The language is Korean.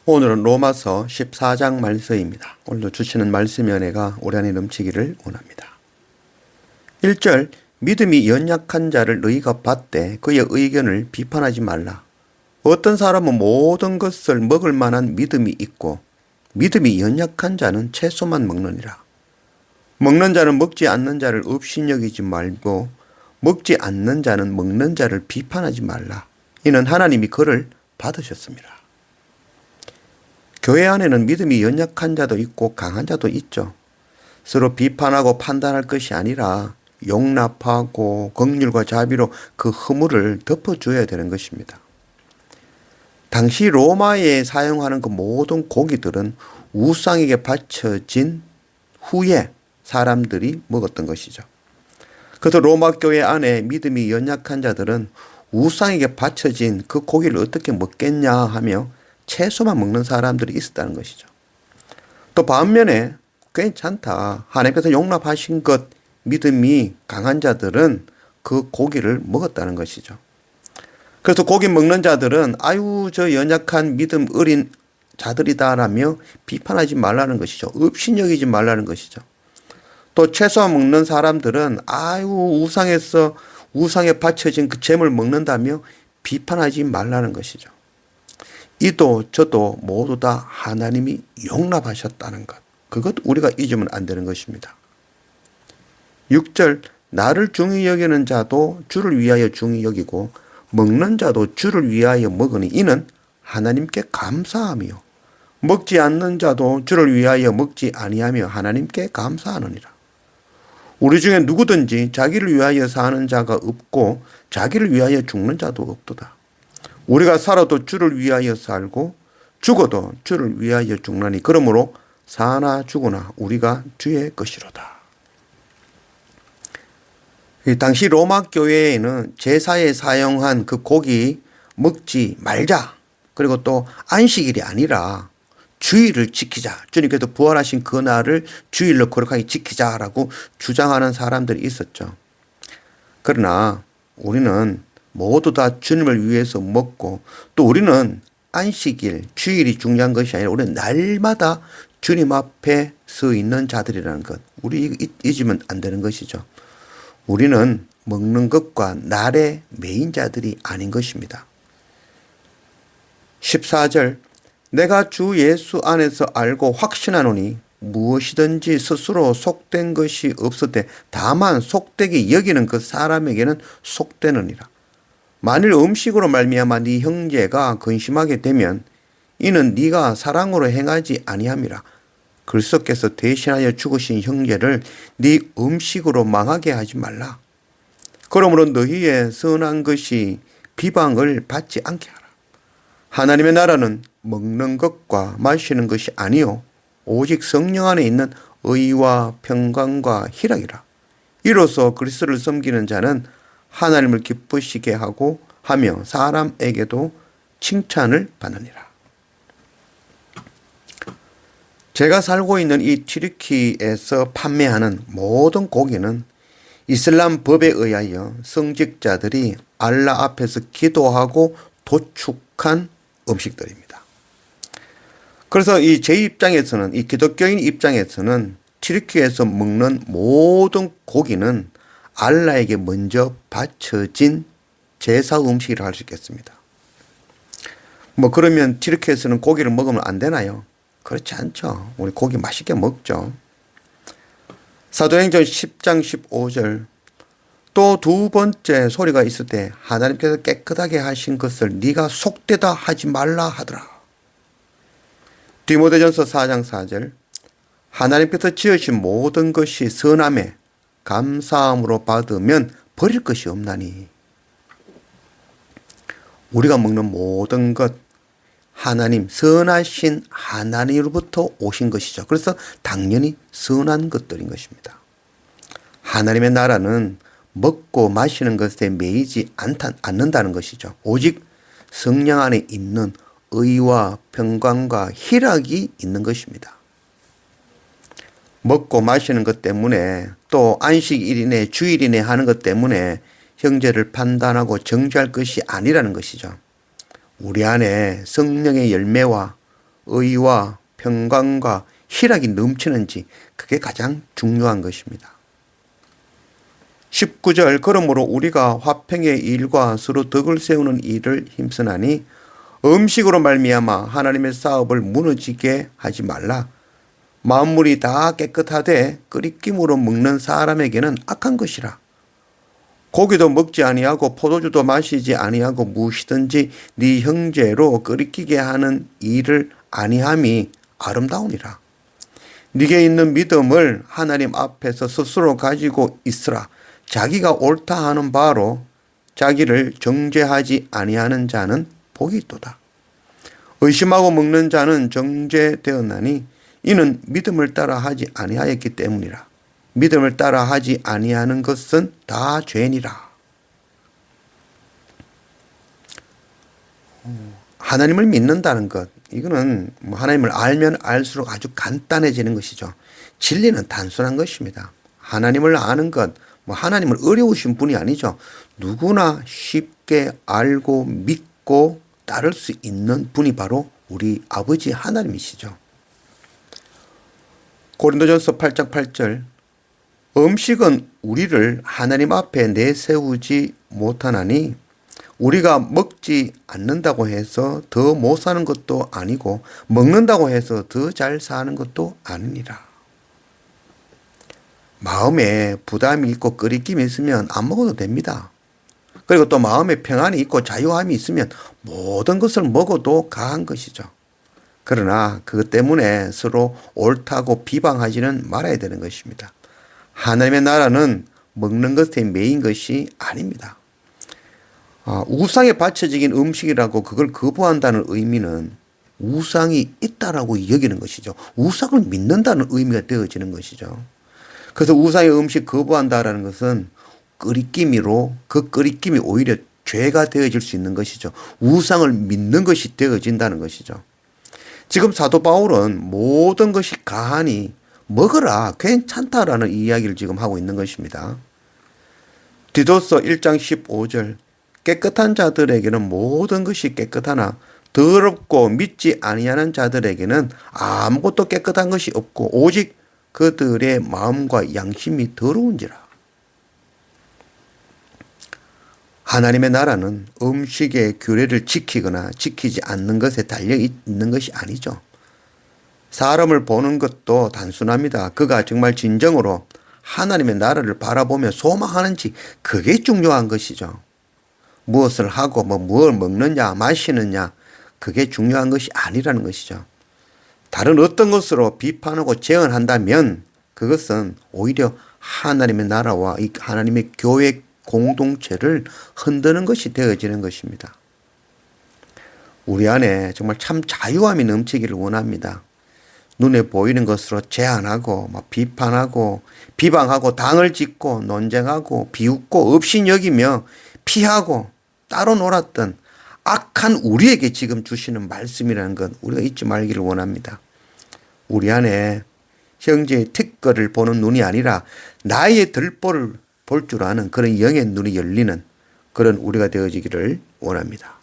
오늘은 로마서 14장 말씀입니다. 오늘도 주시는 말씀의 은혜가 우리 안에 넘치기를 원합니다. 1절 믿음이 연약한 자를 너희가 받되 그의 의견을 비판하지 말라. 어떤 사람은 모든 것을 먹을 만한 믿음이 있고 믿음이 연약한 자는 채소만 먹느니라. 먹는 자는 먹지 않는 자를 업신여기지 말고 먹지 않는 자는 먹는 자를 비판하지 말라. 이는 하나님이 그를 받으셨습니다. 교회 안에는 믿음이 연약한 자도 있고 강한 자도 있죠. 서로 비판하고 판단할 것이 아니라 용납하고 긍휼과 자비로 그 허물을 덮어줘야 되는 것입니다. 당시 로마에 사용하는 그 모든 고기들은 우상에게 바쳐진 후에 사람들이 먹었던 것이죠. 그래서 로마 교회 안에 믿음이 연약한 자들은 우상에게 바쳐진 그 고기를 어떻게 먹겠냐 하며 채소만 먹는 사람들이 있었다는 것이죠. 또 반면에 괜찮다, 하나님께서 용납하신 것, 믿음이 강한 자들은 그 고기를 먹었다는 것이죠. 그래서 고기 먹는 자들은 아유 저 연약한 믿음 어린 자들이다라며 비판하지 말라는 것이죠. 업신여기지 말라는 것이죠. 또 채소 먹는 사람들은 아유 우상에 바쳐진 그 잼을 먹는다며 비판하지 말라는 것이죠. 이도 저도 모두 다 하나님이 용납하셨다는 것, 그것 우리가 잊으면 안 되는 것입니다. 6절 나를 중히 여기는 자도 주를 위하여 중히 여기고 먹는 자도 주를 위하여 먹으니 이는 하나님께 감사함이요 먹지 않는 자도 주를 위하여 먹지 아니하며 하나님께 감사하느니라. 우리 중에 누구든지 자기를 위하여 사는 자가 없고 자기를 위하여 죽는 자도 없도다. 우리가 살아도 주를 위하여 살고 죽어도 주를 위하여 죽나니 그러므로 사나 죽으나 우리가 주의 것이로다. 당시 로마 교회에는 제사에 사용한 그 고기 먹지 말자, 그리고 또 안식일이 아니라 주일을 지키자, 주님께서 부활하신 그날을 주일로 거룩하게 지키자라고 주장하는 사람들이 있었죠. 그러나 우리는 모두 다 주님을 위해서 먹고 또 우리는 안식일, 주일이 중요한 것이 아니라 우리는 날마다 주님 앞에 서 있는 자들이라는 것, 우리 잊으면 안 되는 것이죠. 우리는 먹는 것과 날의 메인자들이 아닌 것입니다. 14절 내가 주 예수 안에서 알고 확신하노니 무엇이든지 스스로 속된 것이 없으되 다만 속되게 여기는 그 사람에게는 속되느니라. 만일 음식으로 말미암아 네 형제가 근심하게 되면 이는 네가 사랑으로 행하지 아니함이라. 그리스도께서 대신하여 죽으신 형제를 네 음식으로 망하게 하지 말라. 그러므로 너희의 선한 것이 비방을 받지 않게 하라. 하나님의 나라는 먹는 것과 마시는 것이 아니요 오직 성령 안에 있는 의와 평강과 희락이라. 이로써 그리스도를 섬기는 자는 하나님을 기쁘시게 하고 하며 사람에게도 칭찬을 받느니라. 제가 살고 있는 이 튀르키에서 판매하는 모든 고기는 이슬람 법에 의하여 성직자들이 알라 앞에서 기도하고 도축한 음식들입니다. 그래서 제 입장에서는, 이 기독교인 입장에서는 튀르키에서 먹는 모든 고기는 알라에게 먼저 바쳐진 제사 음식이라 할 수 있겠습니다. 그러면 튀르키에서는 고기를 먹으면 안 되나요? 그렇지 않죠. 우리 고기 맛있게 먹죠. 사도행전 10장 15절 또 두 번째 소리가 있을 때 하나님께서 깨끗하게 하신 것을 네가 속되다 하지 말라 하더라. 디모데전서 4장 4절 하나님께서 지으신 모든 것이 선함에 감사함으로 받으면 버릴 것이 없나니. 우리가 먹는 모든 것 하나님, 선하신 하나님으로부터 오신 것이죠. 그래서 당연히 선한 것들인 것입니다. 하나님의 나라는 먹고 마시는 것에 매이지 않는다는 것이죠. 오직 성령 안에 있는 의와 평강과 희락이 있는 것입니다. 먹고 마시는 것 때문에 또 안식일이네 주일이네 하는 것 때문에 형제를 판단하고 정죄할 것이 아니라는 것이죠. 우리 안에 성령의 열매와 의와 평강과 희락이 넘치는지 그게 가장 중요한 것입니다. 19절 그러므로 우리가 화평의 일과 서로 덕을 세우는 일을 힘쓰나니 음식으로 말미암아 하나님의 사업을 무너지게 하지 말라. 만물이 다 깨끗하되 끓이김으로 먹는 사람에게는 악한 것이라. 고기도 먹지 아니하고 포도주도 마시지 아니하고 무엇이든지 네 형제로 끓이기게 하는 일을 아니함이 아름다우니라. 네게 있는 믿음을 하나님 앞에서 스스로 가지고 있으라. 자기가 옳다 하는 바로 자기를 정죄하지 아니하는 자는 복이 있도다. 의심하고 먹는 자는 정죄되었나니 이는 믿음을 따라 하지 아니하였기 때문이라. 믿음을 따라 하지 아니하는 것은 다 죄니라. 하나님을 믿는다는 것, 이거는 하나님을 알면 알수록 아주 간단해지는 것이죠. 진리는 단순한 것입니다. 하나님을 아는 것, 하나님을 어려우신 분이 아니죠. 누구나 쉽게 알고 믿고 따를 수 있는 분이 바로 우리 아버지 하나님이시죠. 고린도전서 8장 8절 음식은 우리를 하나님 앞에 내세우지 못하나니 우리가 먹지 않는다고 해서 더 못 사는 것도 아니고 먹는다고 해서 더 잘 사는 것도 아니니라. 마음에 부담이 있고 끓이김이 있으면 안 먹어도 됩니다. 그리고 또 마음에 평안이 있고 자유함이 있으면 모든 것을 먹어도 가한 것이죠. 그러나 그것 때문에 서로 옳다고 비방하지는 말아야 되는 것입니다. 하나님의 나라는 먹는 것에 매인 것이 아닙니다. 우상에 바쳐진 음식이라고 그걸 거부한다는 의미는 우상이 있다라고 여기는 것이죠. 우상을 믿는다는 의미가 되어지는 것이죠. 그래서 우상의 음식 거부한다라는 것은 끓이기미로 그 끓이김이 오히려 죄가 되어질 수 있는 것이죠. 우상을 믿는 것이 되어진다는 것이죠. 지금 사도 바울은 모든 것이 가하니 먹으라 괜찮다라는 이야기를 지금 하고 있는 것입니다. 디도서 1장 15절 깨끗한 자들에게는 모든 것이 깨끗하나 더럽고 믿지 아니하는 자들에게는 아무것도 깨끗한 것이 없고 오직 그들의 마음과 양심이 더러운지라. 하나님의 나라는 음식의 규례를 지키거나 지키지 않는 것에 달려 있는 것이 아니죠. 사람을 보는 것도 단순합니다. 그가 정말 진정으로 하나님의 나라를 바라보며 소망하는지 그게 중요한 것이죠. 무엇을 하고 뭘 먹느냐 마시느냐 그게 중요한 것이 아니라는 것이죠. 다른 어떤 것으로 비판하고 제언한다면 그것은 오히려 하나님의 나라와 이 하나님의 교회 공동체를 흔드는 것이 되어지는 것입니다. 우리 안에 정말 참 자유함이 넘치기를 원합니다. 눈에 보이는 것으로 제한하고 비판하고 비방하고 당을 짓고 논쟁하고 비웃고 업신여기며 피하고 따로 놀았던 악한 우리에게 지금 주시는 말씀이라는 것 우리가 잊지 말기를 원합니다. 우리 안에 형제의 특거를 보는 눈이 아니라 나의 들보를 볼 줄 아는 그런 영의 눈이 열리는 그런 우리가 되어지기를 원합니다.